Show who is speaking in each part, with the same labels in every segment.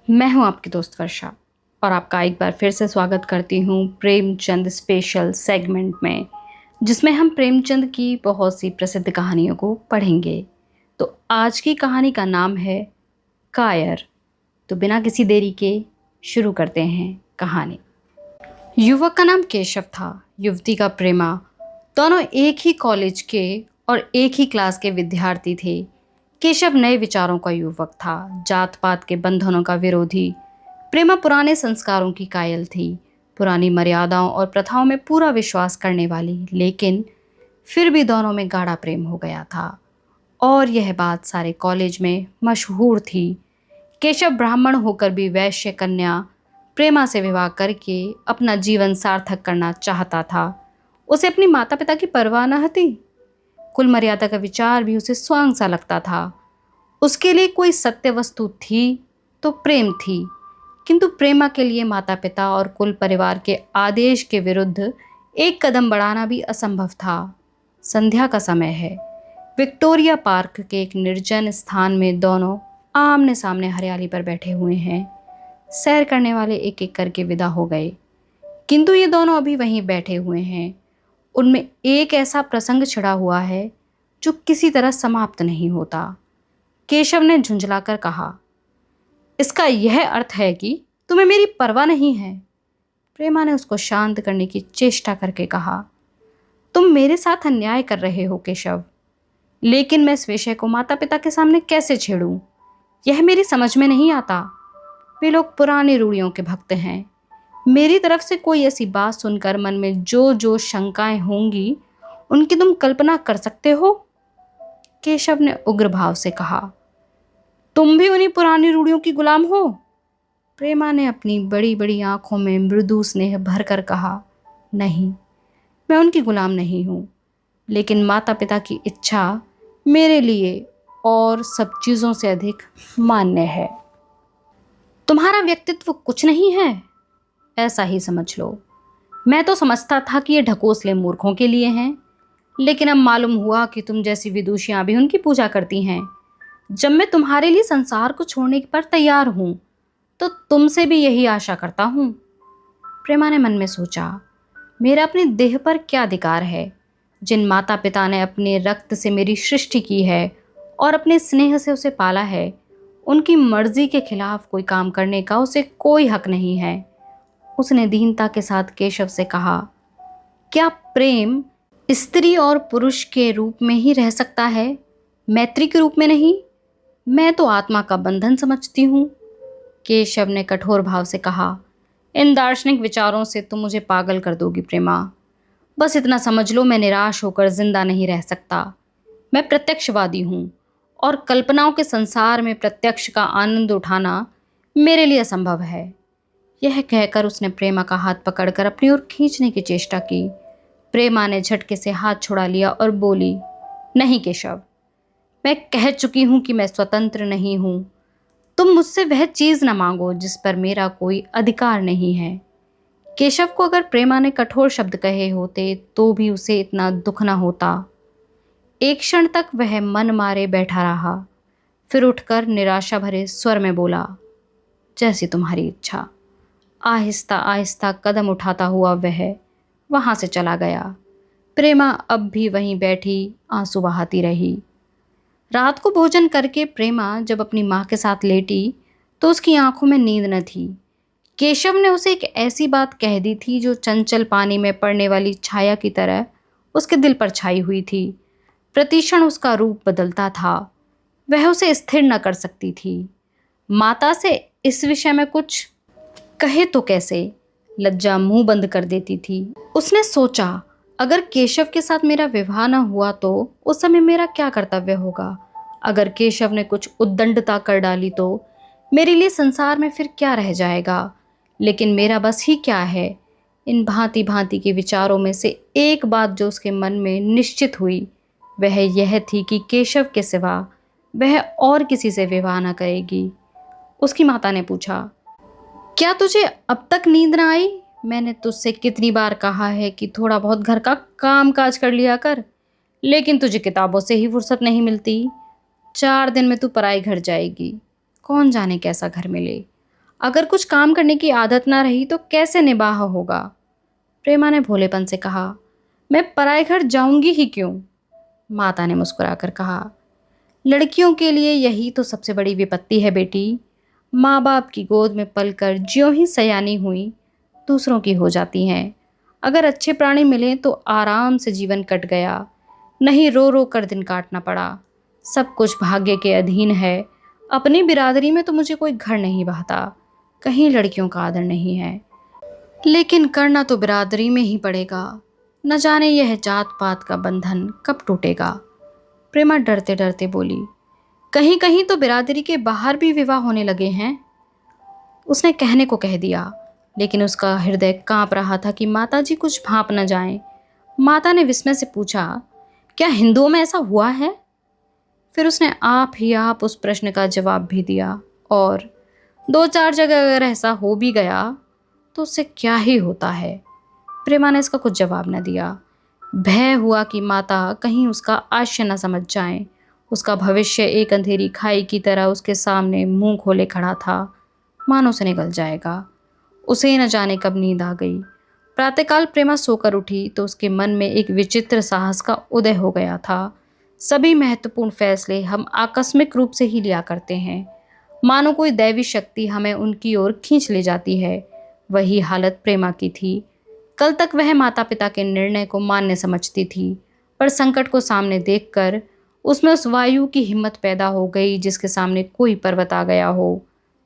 Speaker 1: मैं हूं आपकी दोस्त वर्षा और आपका एक बार फिर से स्वागत करती हूं प्रेमचंद स्पेशल सेगमेंट में, जिसमें हम प्रेमचंद की बहुत सी प्रसिद्ध कहानियों को पढ़ेंगे। तो आज की कहानी का नाम है कायर। तो बिना किसी देरी के शुरू करते हैं कहानी। युवक का नाम केशव था, युवती का प्रेमा। दोनों एक ही कॉलेज के और एक ही क्लास के विद्यार्थी थे। केशव नए विचारों का युवक था, जात पात के बंधनों का विरोधी। प्रेमा पुराने संस्कारों की कायल थी, पुरानी मर्यादाओं और प्रथाओं में पूरा विश्वास करने वाली। लेकिन फिर भी दोनों में गाढ़ा प्रेम हो गया था और यह बात सारे कॉलेज में मशहूर थी। केशव ब्राह्मण होकर भी वैश्य कन्या प्रेमा से विवाह करके अपना जीवन सार्थक करना चाहता था। उसे अपनी माता पिता की परवाह न थी। कुल मर्यादा का विचार भी उसे स्वांग सा लगता था। उसके लिए कोई सत्य वस्तु थी तो प्रेम थी, किंतु प्रेमा के लिए माता पिता और कुल परिवार के आदेश के विरुद्ध एक कदम बढ़ाना भी असंभव था। संध्या का समय है। विक्टोरिया पार्क के एक निर्जन स्थान में दोनों आमने सामने हरियाली पर बैठे हुए हैं। सैर करने वाले एक एक करके विदा हो गए, किंतु ये दोनों अभी वहीं बैठे हुए हैं। उनमें एक ऐसा प्रसंग छिड़ा हुआ है जो किसी तरह समाप्त नहीं होता। केशव ने झुंझलाकर कहा, इसका यह अर्थ है कि तुम्हें मेरी परवाह नहीं है। प्रेमा ने उसको शांत करने की चेष्टा करके कहा, तुम मेरे साथ अन्याय कर रहे हो केशव, लेकिन मैं इस विषय को माता पिता के सामने कैसे छेड़ूं, यह मेरी समझ में नहीं आता। वे लोग पुरानी रूढ़ियों के भक्त हैं। मेरी तरफ से कोई ऐसी बात सुनकर मन में जो जो शंकाएं होंगी उनकी तुम कल्पना कर सकते हो। केशव ने उग्र भाव से कहा, तुम भी उन्हीं पुरानी रूढ़ियों की गुलाम हो। प्रेमा ने अपनी बड़ी बड़ी आंखों में मृदु स्नेह भरकर कहा, नहीं, मैं उनकी गुलाम नहीं हूँ, लेकिन माता पिता की इच्छा मेरे लिए और सब चीज़ों से अधिक मान्य है। तुम्हारा व्यक्तित्व कुछ नहीं है, ऐसा ही समझ लो। मैं तो समझता था कि ये ढकोसले मूर्खों के लिए हैं, लेकिन अब मालूम हुआ कि तुम जैसी विदुषियां भी उनकी पूजा करती हैं। जब मैं तुम्हारे लिए संसार को छोड़ने पर तैयार हूं, तो तुमसे भी यही आशा करता हूं। प्रेमा ने मन में सोचा, मेरा अपने देह पर क्या अधिकार है। जिन माता पिता ने अपने रक्त से मेरी सृष्टि की है और अपने स्नेह से उसे पाला है, उनकी मर्जी के खिलाफ कोई काम करने का उसे कोई हक नहीं है। उसने दीनता के साथ केशव से कहा, क्या प्रेम स्त्री और पुरुष के रूप में ही रह सकता है, मैत्री के रूप में नहीं? मैं तो आत्मा का बंधन समझती हूँ। केशव ने कठोर भाव से कहा, इन दार्शनिक विचारों से तुम मुझे पागल कर दोगी प्रेमा। बस इतना समझ लो, मैं निराश होकर जिंदा नहीं रह सकता। मैं प्रत्यक्षवादी हूँ और कल्पनाओं के संसार में प्रत्यक्ष का आनंद उठाना मेरे लिए असंभव है। यह कहकर उसने प्रेमा का हाथ पकड़कर अपनी ओर खींचने की चेष्टा की। प्रेमा ने झटके से हाथ छुड़ा लिया और बोली, नहीं केशव, मैं कह चुकी हूं कि मैं स्वतंत्र नहीं हूं। तुम मुझसे वह चीज न मांगो जिस पर मेरा कोई अधिकार नहीं है। केशव को अगर प्रेमा ने कठोर शब्द कहे होते तो भी उसे इतना दुख न होता। एक क्षण तक वह मन मारे बैठा रहा, फिर उठकर निराशा भरे स्वर में बोला, जैसी तुम्हारी इच्छा। आहिस्ता आहिस्ता कदम उठाता हुआ वह वहां से चला गया। प्रेमा अब भी वहीं बैठी आंसू बहाती रही। रात को भोजन करके प्रेमा जब अपनी माँ के साथ लेटी तो उसकी आंखों में नींद न थी। केशव ने उसे एक ऐसी बात कह दी थी जो चंचल पानी में पड़ने वाली छाया की तरह उसके दिल पर छाई हुई थी। प्रतिक्षण उसका रूप बदलता था। वह उसे स्थिर न कर सकती थी। माता से इस विषय में कुछ कहे तो कैसे, लज्जा मुंह बंद कर देती थी। उसने सोचा, अगर केशव के साथ मेरा विवाह न हुआ तो उस समय मेरा क्या कर्तव्य होगा। अगर केशव ने कुछ उद्दंडता कर डाली तो मेरे लिए संसार में फिर क्या रह जाएगा। लेकिन मेरा बस ही क्या है। इन भांति भांति के विचारों में से एक बात जो उसके मन में निश्चित हुई वह यह थी कि केशव के सिवा वह और किसी से विवाह न करेगी। उसकी माता ने पूछा, क्या तुझे अब तक नींद ना आई? मैंने तुझसे कितनी बार कहा है कि थोड़ा बहुत घर का काम काज कर लिया कर, लेकिन तुझे किताबों से ही फुर्सत नहीं मिलती। 4 दिन में तू पराई घर जाएगी, कौन जाने कैसा घर मिले। अगर कुछ काम करने की आदत ना रही तो कैसे निबाह होगा? प्रेमा ने भोलेपन से कहा, मैं पराए घर जाऊंगी ही क्यों? माता ने मुस्कुराकर कहा, लड़कियों के लिए यही तो सबसे बड़ी विपत्ति है बेटी। माँ बाप की गोद में पलकर ज्यों ही सयानी हुई, दूसरों की हो जाती हैं। अगर अच्छे प्राणी मिले तो आराम से जीवन कट गया, नहीं रो रो कर दिन काटना पड़ा। सब कुछ भाग्य के अधीन है। अपनी बिरादरी में तो मुझे कोई घर नहीं बहता, कहीं लड़कियों का आदर नहीं है, लेकिन करना तो बिरादरी में ही पड़ेगा। न जाने यह जात पात का बंधन कब टूटेगा। प्रेमा डरते डरते बोली, कहीं कहीं तो बिरादरी के बाहर भी विवाह होने लगे हैं। उसने कहने को कह दिया, लेकिन उसका हृदय कांप रहा था कि माताजी कुछ भांप न जाएं। माता ने विस्मय से पूछा, क्या हिंदुओं में ऐसा हुआ है? फिर उसने आप ही आप उस प्रश्न का जवाब भी दिया, और दो चार जगह अगर ऐसा हो भी गया तो उससे क्या ही होता है। प्रेमा ने इसका कुछ जवाब न दिया। भय हुआ कि माता कहीं उसका आशय न समझ जाएं। उसका भविष्य एक अंधेरी खाई की तरह उसके सामने मुंह खोले खड़ा था, मानो से निकल जाएगा। उसे न जाने कब नींद आ गई। प्रातःकाल प्रेमा सोकर उठी तो उसके मन में एक विचित्र साहस का उदय हो गया था। सभी महत्वपूर्ण फैसले हम आकस्मिक रूप से ही लिया करते हैं, मानो कोई दैवी शक्ति हमें उनकी ओर खींच ले जाती है। वही हालत प्रेमा की थी। कल तक वह माता पिता के निर्णय को मान्य समझती थी, पर संकट को सामने देखकर उसमें उस वायु की हिम्मत पैदा हो गई जिसके सामने कोई पर्वत आ गया हो।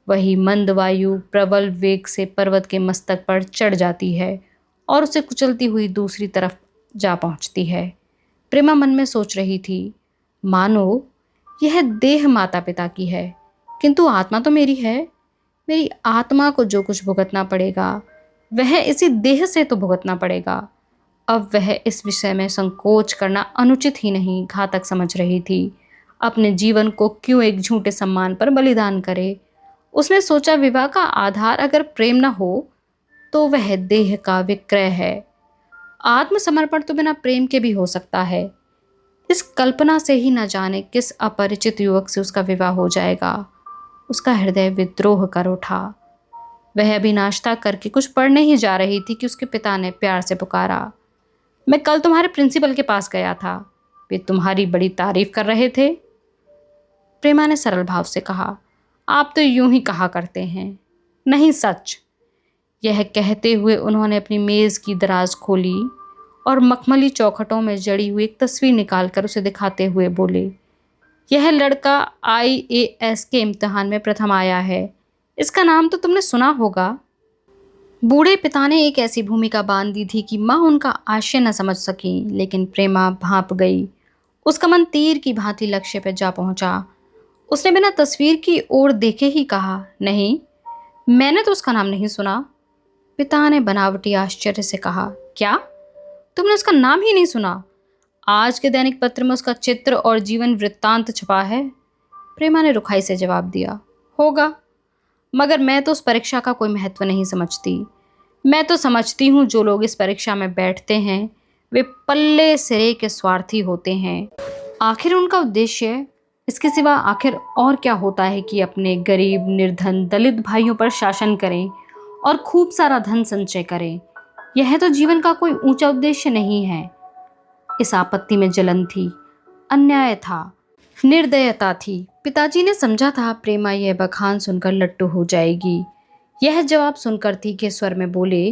Speaker 1: वही मंद वायु प्रबल वेग से पर्वत के मस्तक पर चढ़ जाती है और उसे कुचलती हुई दूसरी तरफ जा पहुंचती है। प्रेमा मन में सोच रही थी, मानो यह देह माता पिता की है, किंतु आत्मा तो मेरी है। मेरी आत्मा को जो कुछ भुगतना पड़ेगा वह इसी देह से तो भुगतना पड़ेगा। अब वह इस विषय में संकोच करना अनुचित ही नहीं घातक समझ रही थी। अपने जीवन को क्यों एक झूठे सम्मान पर बलिदान करे। उसने सोचा, विवाह का आधार अगर प्रेम न हो तो वह देह का विक्रय है। आत्मसमर्पण तो बिना प्रेम के भी हो सकता है। इस कल्पना से ही न जाने किस अपरिचित युवक से उसका विवाह हो जाएगा। उसका हृदय विद्रोह कर उठा। वह अभी नाश्ता करके कुछ पढ़ने ही जा रही थी कि उसके पिता ने प्यार से पुकारा, मैं कल तुम्हारे प्रिंसिपल के पास गया था, वे तुम्हारी बड़ी तारीफ कर रहे थे। प्रेमा ने सरल भाव से कहा, आप तो यूं ही कहा करते हैं, नहीं सच। यह कहते हुए उन्होंने अपनी मेज़ की दराज खोली और मखमली चौखटों में जड़ी हुई एक तस्वीर निकालकर उसे दिखाते हुए बोले, यह लड़का IAS के इम्तिहान में प्रथम आया है। इसका नाम तो तुमने सुना होगा। बूढ़े पिता ने एक ऐसी भूमिका बांध दी थी कि माँ उनका आशय न समझ सकी, लेकिन प्रेमा भांप गई। उसका मन तीर की भांति लक्ष्य पर जा पहुंचा। उसने बिना तस्वीर की ओर देखे ही कहा, नहीं, मैंने तो उसका नाम नहीं सुना। पिता ने बनावटी आश्चर्य से कहा, क्या तुमने उसका नाम ही नहीं सुना? आज के दैनिक पत्र में उसका चित्र और जीवन वृत्तांत छपा है। प्रेमा ने रुखाई से जवाब दिया, होगा, मगर मैं तो उस परीक्षा का कोई महत्व नहीं समझती। मैं तो समझती हूँ जो लोग इस परीक्षा में बैठते हैं वे पल्ले सिरे के स्वार्थी होते हैं। आखिर उनका उद्देश्य इसके सिवा आखिर और क्या होता है कि अपने गरीब निर्धन दलित भाइयों पर शासन करें और खूब सारा धन संचय करें। यह तो जीवन का कोई ऊंचा उद्देश्य नहीं है। इस आपत्ति में जलन थी, अन्याय था, निर्दयता थी। पिताजी ने समझा था प्रेमा यह बखान सुनकर लट्टू हो जाएगी। यह जवाब सुनकर तीखे स्वर में बोले,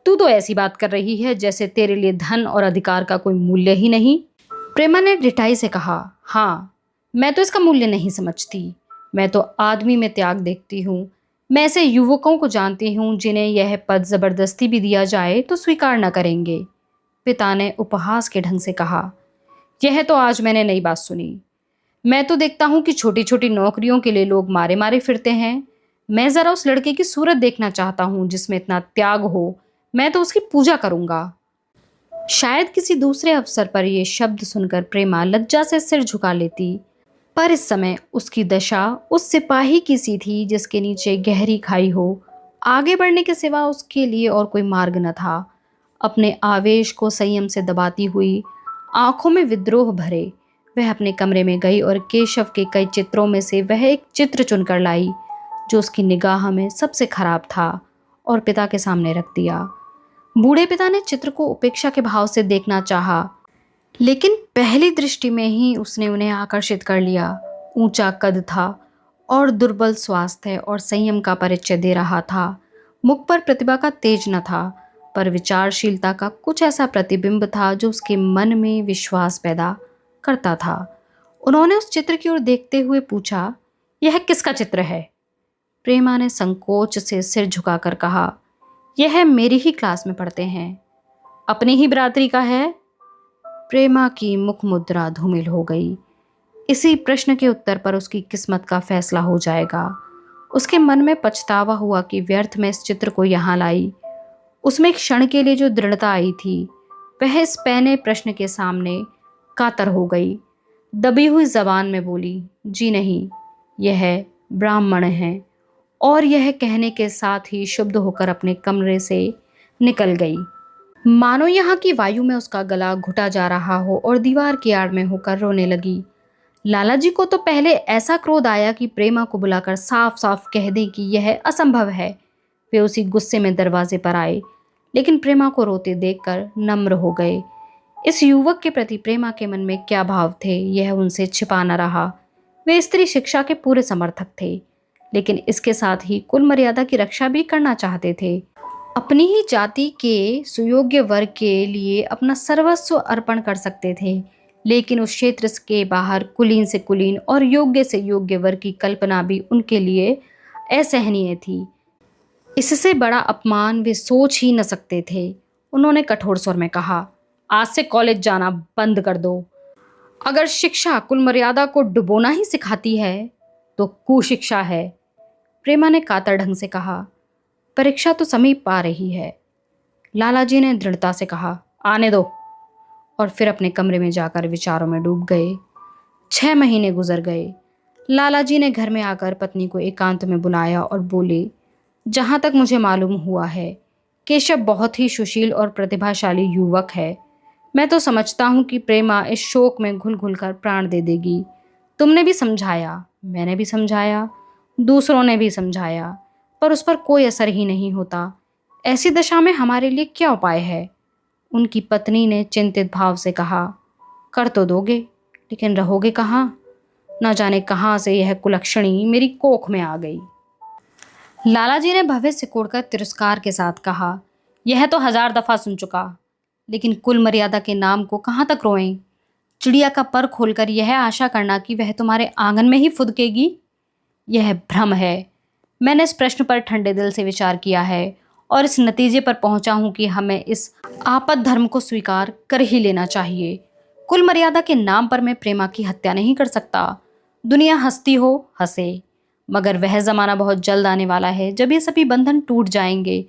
Speaker 1: तू तो ऐसी बात कर रही है जैसे तेरे लिए धन और अधिकार का कोई मूल्य ही नहीं। प्रेमा ने ढिठाई से कहा, हाँ, मैं तो इसका मूल्य नहीं समझती। मैं तो आदमी में त्याग देखती हूँ। मैं ऐसे युवकों को जानती हूँ जिन्हें यह पद जबरदस्ती भी दिया जाए तो स्वीकार न करेंगे। पिता ने उपहास के ढंग से कहा, यह तो आज मैंने नई बात सुनी। मैं तो देखता हूँ कि छोटी छोटी नौकरियों के लिए लोग मारे मारे फिरते हैं। मैं ज़रा उस लड़के की सूरत देखना चाहता हूँ जिसमें इतना त्याग हो। मैं तो उसकी पूजा करूँगा। शायद किसी दूसरे अवसर पर ये शब्द सुनकर प्रेमा लज्जा से सिर झुका लेती, पर इस समय उसकी दशा उस सिपाही की सी थी जिसके नीचे गहरी खाई हो। आगे बढ़ने के सिवा उसके लिए और कोई मार्ग न था। अपने आवेश को संयम से दबाती हुई, आंखों में विद्रोह भरे, वह अपने कमरे में गई और केशव के कई चित्रों में से वह एक चित्र चुनकर लाई जो उसकी निगाह में सबसे खराब था और पिता के सामने रख दिया। बूढ़े पिता ने चित्र को उपेक्षा के भाव से देखना चाहा, लेकिन पहली दृष्टि में ही उसने उन्हें आकर्षित कर लिया। ऊंचा कद था और दुर्बल स्वास्थ्य और संयम का परिचय दे रहा था। मुख पर प्रतिभा का तेज न था, पर विचारशीलता का कुछ ऐसा प्रतिबिंब था जो उसके मन में विश्वास पैदा करता था। उन्होंने उस चित्र की ओर देखते हुए पूछा, यह किसका चित्र है? प्रेमा ने संकोच से सिर झुकाकर कहा, यह मेरी ही क्लास में पढ़ते हैं। अपनी ही बिरादरी का है? प्रेमा की मुख मुद्रा धूमिल हो गई। इसी प्रश्न के उत्तर पर उसकी किस्मत का फैसला हो जाएगा। उसके मन में पछतावा हुआ कि व्यर्थ में इस चित्र को यहाँ लाई। उसमें एक क्षण के लिए जो दृढ़ता आई थी, वह इस पैने प्रश्न के सामने कातर हो गई। दबी हुई जबान में बोली, जी नहीं, यह ब्राह्मण है। और यह कहने के साथ ही शुद्ध होकर अपने कमरे से निकल गई, मानो यहाँ की वायु में उसका गला घुटा जा रहा हो और दीवार की आड़ में होकर रोने लगी। लाला जी को तो पहले ऐसा क्रोध आया कि प्रेमा को बुलाकर साफ साफ कह दें कि यह असंभव है। वे उसी गुस्से में दरवाजे पर आए, लेकिन प्रेमा को रोते देखकर नम्र हो गए। इस युवक के प्रति प्रेमा के मन में क्या भाव थे, यह उनसे छिपा न रहा। वे स्त्री शिक्षा के पूरे समर्थक थे, लेकिन इसके साथ ही कुल मर्यादा की रक्षा भी करना चाहते थे। अपनी ही जाति के सुयोग्य वर्ग के लिए अपना सर्वस्व अर्पण कर सकते थे, लेकिन उस क्षेत्र के बाहर कुलीन से कुलीन और योग्य से योग्य वर्ग की कल्पना भी उनके लिए असहनीय थी। इससे बड़ा अपमान वे सोच ही न सकते थे। उन्होंने कठोर स्वर में कहा, आज से कॉलेज जाना बंद कर दो। अगर शिक्षा कुल मर्यादा को डुबोना ही सिखाती है तो कुशिक्षा है। प्रेमा ने कातर ढंग से कहा, परीक्षा तो समीप आ रही है। लाला जी ने दृढ़ता से कहा, आने दो, और फिर अपने कमरे में जाकर विचारों में डूब गए। 6 महीने गुजर गए। लाला जी ने घर में आकर पत्नी को एकांत में बुलाया और बोले, जहाँ तक मुझे मालूम हुआ है, केशव बहुत ही सुशील और प्रतिभाशाली युवक है। मैं तो समझता हूँ कि प्रेमा इस शोक में घुल घुल कर प्राण दे देगी। तुमने भी समझाया, मैंने भी समझाया, दूसरों ने भी समझाया, पर उस पर कोई असर ही नहीं होता। ऐसी दशा में हमारे लिए क्या उपाय है? उनकी पत्नी ने चिंतित भाव से कहा, कर तो दोगे, लेकिन रहोगे कहाँ? न जाने कहाँ से यह कुलक्षणी मेरी कोख में आ गई। लाला जी ने भव्य सिकोड़कर तिरस्कार के साथ कहा, यह तो 1000 दफा सुन चुका, लेकिन कुल मर्यादा के नाम को कहाँ तक रोएं? चिड़िया का पर खोलकर यह आशा करना कि वह तुम्हारे आंगन में ही फुदकेगी, यह भ्रम है। मैंने इस प्रश्न पर ठंडे दिल से विचार किया है और इस नतीजे पर पहुंचा हूं कि हमें इस आपद धर्म को स्वीकार कर ही लेना चाहिए। कुल मर्यादा के नाम पर मैं प्रेमा की हत्या नहीं कर सकता। दुनिया हंसती हो हंसे, मगर वह जमाना बहुत जल्द आने वाला है जब ये सभी बंधन टूट जाएंगे।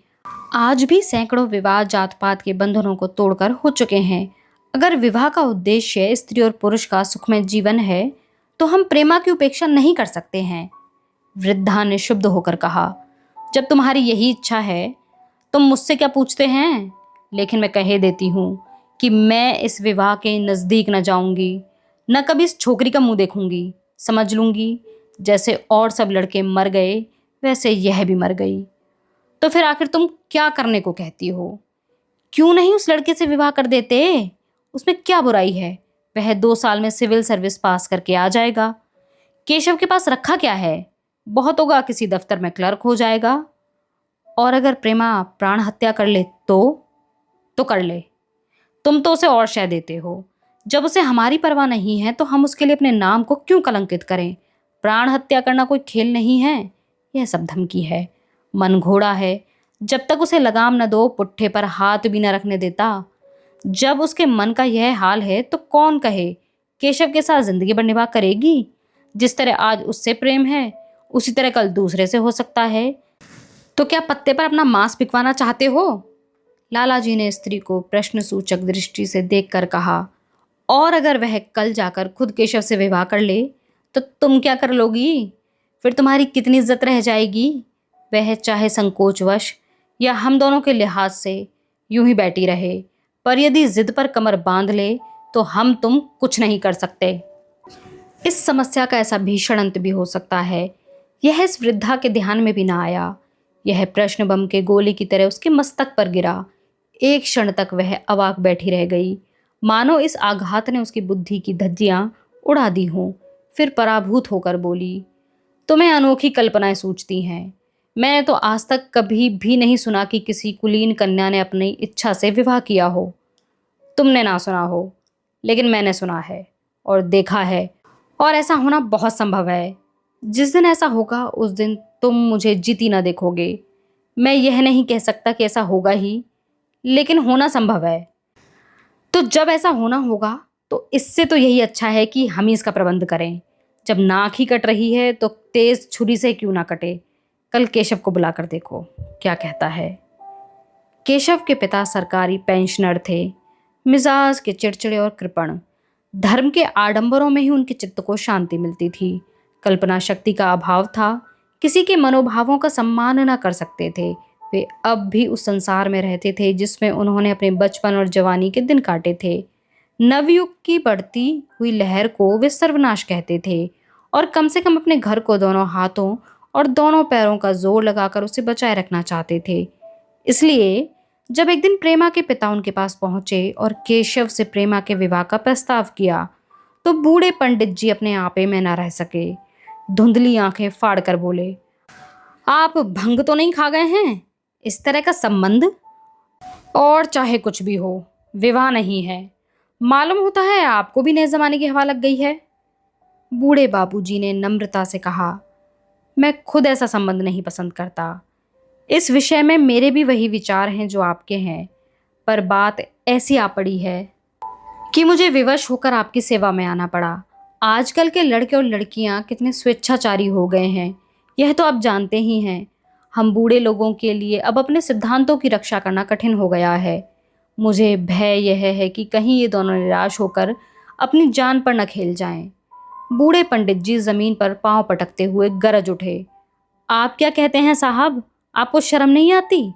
Speaker 1: आज भी सैकड़ों विवाह जात पात के बंधनों को तोड़कर हो चुके हैं। अगर विवाह का उद्देश्य स्त्री और पुरुष का सुखमय जीवन है, तो हम प्रेमा की उपेक्षा नहीं कर सकते हैं। वृद्धा ने शुद्ध होकर कहा, जब तुम्हारी यही इच्छा है, तुम मुझसे क्या पूछते हैं? लेकिन मैं कह देती हूँ कि मैं इस विवाह के नज़दीक न जाऊंगी, न कभी इस छोकरी का मुंह देखूंगी। समझ लूंगी, जैसे और सब लड़के मर गए, वैसे यह भी मर गई। तो फिर आखिर तुम क्या करने को कहती हो? क्यों नहीं उस लड़के से विवाह कर देते? उसमें क्या बुराई है? वह 2 साल में सिविल सर्विस पास करके आ जाएगा। केशव के पास रखा क्या है? बहुत होगा किसी दफ्तर में क्लर्क हो जाएगा। और अगर प्रेमा प्राण हत्या कर ले तो कर ले। तुम तो उसे और शय देते हो। जब उसे हमारी परवाह नहीं है तो हम उसके लिए अपने नाम को क्यों कलंकित करें? प्राण हत्या करना कोई खेल नहीं है, यह सब धमकी है। मन घोड़ा है, जब तक उसे लगाम न दो, पुट्ठे पर हाथ भी न रखने देता। जब उसके मन का यह हाल है तो कौन कहे केशव के साथ जिंदगी भर निभा करेगी? जिस तरह आज उससे प्रेम है, उसी तरह कल दूसरे से हो सकता है। तो क्या पत्ते पर अपना मांस बिकवाना चाहते हो? लाला जी ने स्त्री को प्रश्न सूचक दृष्टि से देखकर कहा, और अगर वह कल जाकर खुद केशव से विवाह कर ले तो तुम क्या कर लोगी? फिर तुम्हारी कितनी इज्जत रह जाएगी? वह चाहे संकोचवश या हम दोनों के लिहाज से यूं ही बैठी रहे, पर यदि जिद पर कमर बांध ले तो हम तुम कुछ नहीं कर सकते। इस समस्या का ऐसा भीषण अंत भी हो सकता है। यह इस वृद्धा के ध्यान में भी ना आया। यह प्रश्न बम के गोले की तरह उसके मस्तक पर गिरा। एक क्षण तक वह अवाक बैठी रह गई, मानो इस आघात ने उसकी बुद्धि की धज्जियां उड़ा दी हों। फिर पराभूत होकर बोली, तुम्हें अनोखी कल्पनाएं सूझती हैं। मैंने तो आज तक कभी भी नहीं सुना कि किसी कुलीन कन्या ने अपनी इच्छा से विवाह किया हो। तुमने ना सुना हो, लेकिन मैंने सुना है और देखा है, और ऐसा होना बहुत संभव है। जिस दिन ऐसा होगा उस दिन तुम मुझे जीती ना देखोगे। मैं यह नहीं कह सकता कि ऐसा होगा ही, लेकिन होना संभव है। तो जब ऐसा होना होगा तो इससे तो यही अच्छा है कि हम ही इसका प्रबंध करें। जब नाक ही कट रही है तो तेज छुरी से क्यों ना कटे। कल केशव को बुलाकर देखो क्या कहता है। केशव के पिता सरकारी पेंशनर थे, मिजाज के चिड़चिड़े और कृपण। धर्म के आडंबरों में ही उनके चित्त को शांति मिलती थी। कल्पना शक्ति का अभाव था, किसी के मनोभावों का सम्मान न कर सकते थे। वे अब भी उस संसार में रहते थे जिसमें उन्होंने अपने बचपन और जवानी के दिन काटे थे। नवयुग की बढ़ती हुई लहर को वे सर्वनाश कहते थे, और कम से कम अपने घर को दोनों हाथों और दोनों पैरों का जोर लगाकर उसे बचाए रखना चाहते थे। इसलिए जब एक दिन प्रेमा के पिता उनके पास पहुंचे और केशव से प्रेमा के विवाह का प्रस्ताव किया, तो बूढ़े पंडित जी अपने आपे में न रह सके। धुंधली आंखें फाड़कर बोले, आप भंग तो नहीं खा गए हैं? इस तरह का संबंध, और चाहे कुछ भी हो, विवाह नहीं है। मालूम होता है आपको भी नए जमाने की हवा लग गई है। बूढ़े बाबूजी ने नम्रता से कहा, मैं खुद ऐसा संबंध नहीं पसंद करता। इस विषय में मेरे भी वही विचार हैं जो आपके हैं, पर बात ऐसी आ पड़ी है कि मुझे विवश होकर आपकी सेवा में आना पड़ा। आजकल के लड़के और लड़कियां कितने स्वेच्छाचारी हो गए हैं, यह तो आप जानते ही हैं। हम बूढ़े लोगों के लिए अब अपने सिद्धांतों की रक्षा करना कठिन हो गया है। मुझे भय यह है कि कहीं ये दोनों निराश होकर अपनी जान पर न खेल जाएं। बूढ़े पंडित जी जमीन पर पांव पटकते हुए गरज उठे, आप क्या कहते हैं साहब? आपको शर्म नहीं आती?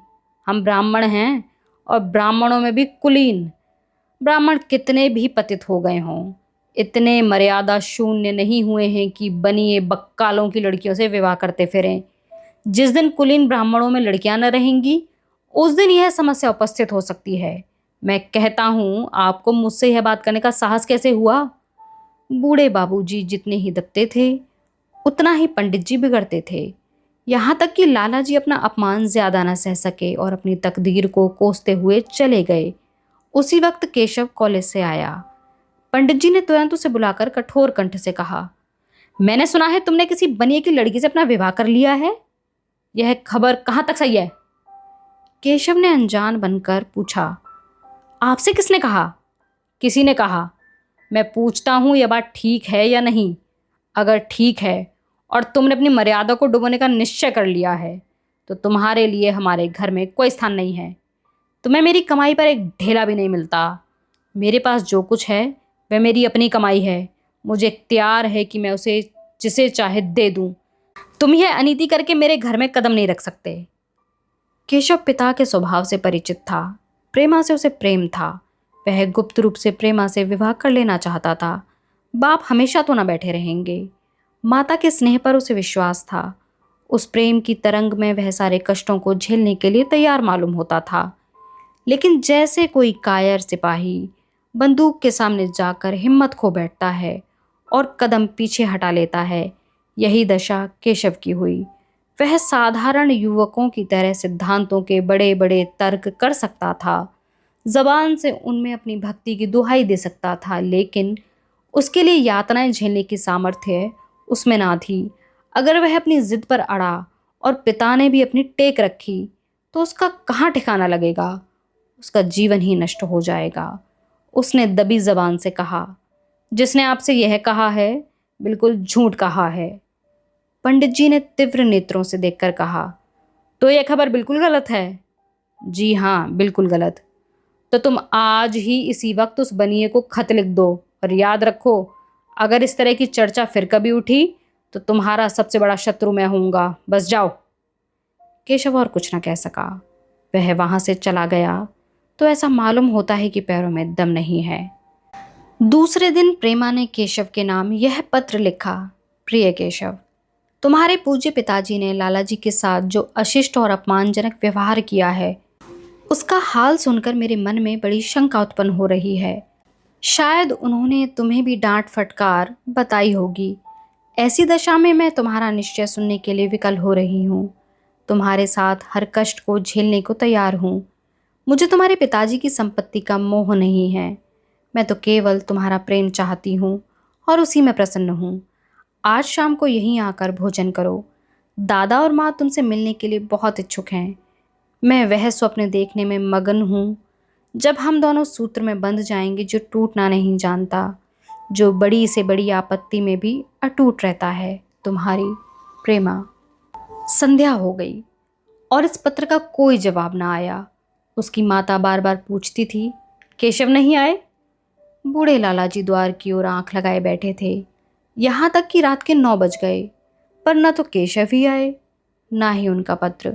Speaker 1: हम ब्राह्मण हैं, और ब्राह्मणों में भी कुलीन। ब्राह्मण कितने भी पतित हो गए हों, इतने मर्यादा शून्य नहीं हुए हैं कि बनिए बक्कालों की लड़कियों से विवाह करते फिरें। जिस दिन कुलीन ब्राह्मणों में लड़कियां न रहेंगी, उस दिन यह समस्या उपस्थित हो सकती है। मैं कहता हूँ, आपको मुझसे यह बात करने का साहस कैसे हुआ? बूढ़े बाबूजी जितने ही दबते थे, उतना ही पंडित जी बिगड़ते थे। यहाँ तक कि लाला जी अपना अपमान ज्यादा न सह सके और अपनी तकदीर को कोसते हुए चले गए। उसी वक्त केशव कॉलेज से आया। पंडित जी ने तुरंत उसे बुलाकर कठोर कंठ से कहा, मैंने सुना है तुमने किसी बनिए की लड़की से अपना विवाह कर लिया है। यह खबर कहाँ तक सही है? केशव ने अनजान बनकर पूछा, आपसे किसने कहा? किसी ने कहा। मैं पूछता हूं यह बात ठीक है या नहीं? अगर ठीक है और तुमने अपनी मर्यादा को डुबोने का निश्चय कर लिया है, तो तुम्हारे लिए हमारे घर में कोई स्थान नहीं है। तुम्हें मेरी कमाई पर एक ढेला भी नहीं मिलता। मेरे पास जो कुछ है वह मेरी अपनी कमाई है। मुझे इख्तियार है कि मैं उसे जिसे चाहे दे दूं। तुम यह अनीति करके मेरे घर में कदम नहीं रख सकते। केशव पिता के स्वभाव से परिचित था। प्रेमा से उसे प्रेम था। वह गुप्त रूप से प्रेमा से विवाह कर लेना चाहता था। बाप हमेशा तो न बैठे रहेंगे। माता के स्नेह पर उसे विश्वास था। उस प्रेम की तरंग में वह सारे कष्टों को झेलने के लिए तैयार मालूम होता था। लेकिन जैसे कोई कायर सिपाही बंदूक के सामने जाकर हिम्मत खो बैठता है और कदम पीछे हटा लेता है, यही दशा केशव की हुई। वह साधारण युवकों की तरह सिद्धांतों के बड़े बड़े तर्क कर सकता था, जबान से उनमें अपनी भक्ति की दुहाई दे सकता था, लेकिन उसके लिए यातनाएं झेलने की सामर्थ्य उसमें ना थी। अगर वह अपनी जिद पर अड़ा और पिता ने भी अपनी टेक रखी, तो उसका कहाँ ठिकाना लगेगा? उसका जीवन ही नष्ट हो जाएगा। उसने दबी जबान से कहा, जिसने आपसे यह कहा है बिल्कुल झूठ कहा है। पंडित जी ने तीव्र नेत्रों से देखकर कहा, तो यह खबर बिल्कुल गलत है? जी हाँ, बिल्कुल गलत। तो तुम आज ही इसी वक्त उस बनिए को खत लिख दो, और याद रखो, अगर इस तरह की चर्चा फिर कभी उठी तो तुम्हारा सबसे बड़ा शत्रु मैं होऊंगा। बस जाओ। केशव और कुछ न कह सका। वह वहां से चला गया तो ऐसा मालूम होता है कि पैरों में दम नहीं है। दूसरे दिन प्रेमा ने केशव के नाम यह पत्र लिखा, प्रिय केशव, तुम्हारे पूज्य पिताजी ने लाला जी के साथ जो अशिष्ट और अपमानजनक व्यवहार किया है, उसका हाल सुनकर मेरे मन में बड़ी शंका उत्पन्न हो रही है। शायद उन्होंने तुम्हें भी डांट फटकार बताई होगी। ऐसी दशा में मैं तुम्हारा निश्चय सुनने के लिए विकल हो रही हूँ। तुम्हारे साथ हर कष्ट को झेलने को तैयार हूँ। मुझे तुम्हारे पिताजी की संपत्ति का मोह नहीं है। मैं तो केवल तुम्हारा प्रेम चाहती हूँ और उसी में प्रसन्न हूँ। आज शाम को यहीं आकर भोजन करो। दादा और माँ तुमसे मिलने के लिए बहुत इच्छुक हैं। मैं वह स्वप्न देखने में मगन हूँ जब हम दोनों सूत्र में बंध जाएंगे, जो टूटना नहीं जानता, जो बड़ी से बड़ी आपत्ति में भी अटूट रहता है। तुम्हारी प्रेमा। संध्या हो गई और इस पत्र का कोई जवाब ना आया। उसकी माता बार बार पूछती थी, केशव नहीं आए? बूढ़े लाला जी द्वार की ओर आंख लगाए बैठे थे। यहाँ तक कि रात के 9 बज गए, पर न तो केशव ही आए, ना ही उनका पत्र।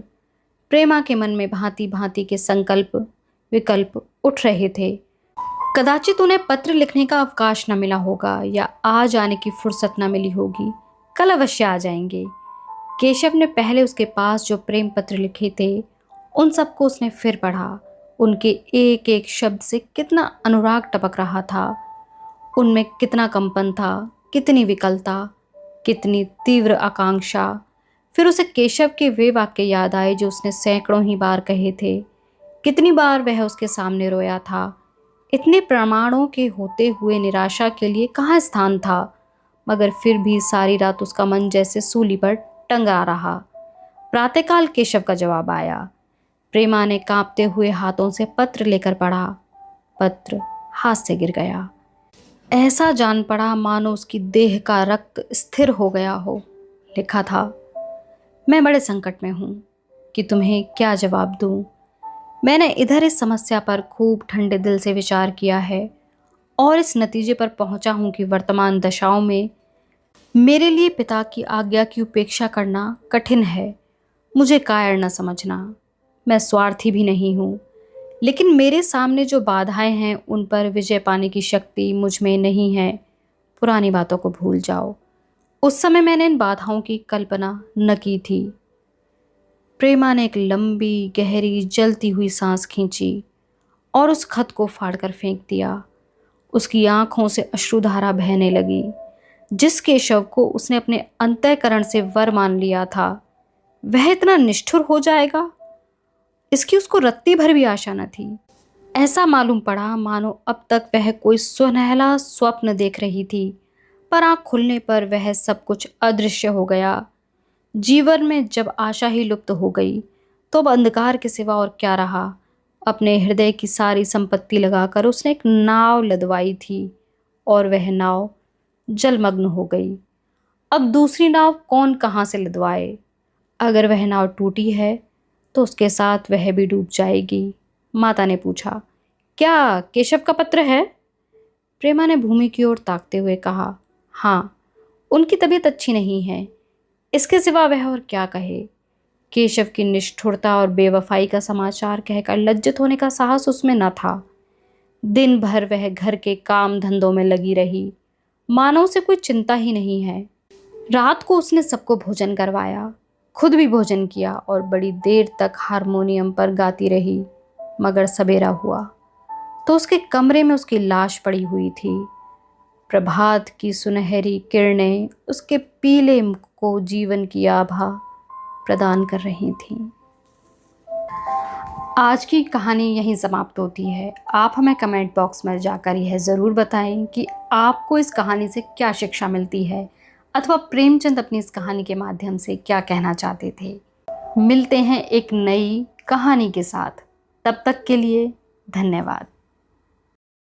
Speaker 1: प्रेमा के मन में भांति भांति के संकल्प विकल्प उठ रहे थे। कदाचित उन्हें पत्र लिखने का अवकाश न मिला होगा, या आज आने की फुर्सत न मिली होगी। कल अवश्य आ जाएंगे। केशव ने पहले उसके पास जो प्रेम पत्र लिखे थे, उन सबको उसने फिर पढ़ा। उनके एक एक शब्द से कितना अनुराग टपक रहा था। उनमें कितना कंपन था, कितनी विकलता, कितनी तीव्र आकांक्षा। फिर उसे केशव के वे वाक्य याद आए जो उसने सैकड़ों ही बार कहे थे। कितनी बार वह उसके सामने रोया था। इतने प्रमाणों के होते हुए निराशा के लिए कहाँ स्थान था, मगर फिर भी सारी रात उसका मन जैसे सूली पर टंगा रहा। प्रातःकाल केशव का जवाब आया। प्रेमा ने कांपते हुए हाथों से पत्र लेकर पढ़ा। पत्र हाथ से गिर गया। ऐसा जान पड़ा मानो उसकी देह का रक्त स्थिर हो गया हो। लिखा था, मैं बड़े संकट में हूँ कि तुम्हें क्या जवाब दूँ। मैंने इधर इस समस्या पर खूब ठंडे दिल से विचार किया है और इस नतीजे पर पहुँचा हूँ कि वर्तमान दशाओं में मेरे लिए पिता की आज्ञा की उपेक्षा करना कठिन है। मुझे कायर न समझना। मैं स्वार्थी भी नहीं हूँ, लेकिन मेरे सामने जो बाधाएं हैं उन पर विजय पाने की शक्ति मुझ में नहीं है। पुरानी बातों को भूल जाओ। उस समय मैंने इन बाधाओं की कल्पना न की थी। प्रेमा ने एक लंबी गहरी जलती हुई सांस खींची और उस खत को फाड़कर फेंक दिया। उसकी आंखों से अश्रुधारा बहने लगी। जिस केशव को उसने अपने अंतःकरण से वर मान लिया था, वह इतना निष्ठुर हो जाएगा, इसकी उसको रत्ती भर भी आशा न थी। ऐसा मालूम पड़ा मानो अब तक वह कोई सुनहला स्वप्न देख रही थी, पर आँख खुलने पर वह सब कुछ अदृश्य हो गया। जीवन में जब आशा ही लुप्त हो गई, तो अब अंधकार के सिवा और क्या रहा। अपने हृदय की सारी संपत्ति लगाकर उसने एक नाव लदवाई थी और वह नाव जलमग्न हो गई। अब दूसरी नाव कौन कहाँ से लदवाए। अगर वह नाव टूटी है तो उसके साथ वह भी डूब जाएगी। माता ने पूछा, क्या केशव का पत्र है? प्रेमा ने भूमि की ओर ताकते हुए कहा, हाँ, उनकी तबीयत अच्छी नहीं है। इसके सिवा वह और क्या कहे। केशव की निष्ठुरता और बेवफाई का समाचार कहकर लज्जित होने का साहस उसमें न था। दिन भर वह घर के काम धंधों में लगी रही, मानो उसे कोई चिंता ही नहीं है। रात को उसने सबको भोजन करवाया, खुद भी भोजन किया और बड़ी देर तक हारमोनियम पर गाती रही। मगर सवेरा हुआ तो उसके कमरे में उसकी लाश पड़ी हुई थी। प्रभात की सुनहरी किरणें उसके पीले मुख को जीवन की आभा प्रदान कर रही थीं। आज की कहानी यहीं समाप्त होती है। आप हमें कमेंट बॉक्स में जाकर यह ज़रूर बताएं कि आपको इस कहानी से क्या शिक्षा मिलती है, अथवा प्रेमचंद अपनी इस कहानी के माध्यम से क्या कहना चाहते थे। मिलते हैं एक नई कहानी के साथ। तब तक के लिए धन्यवाद।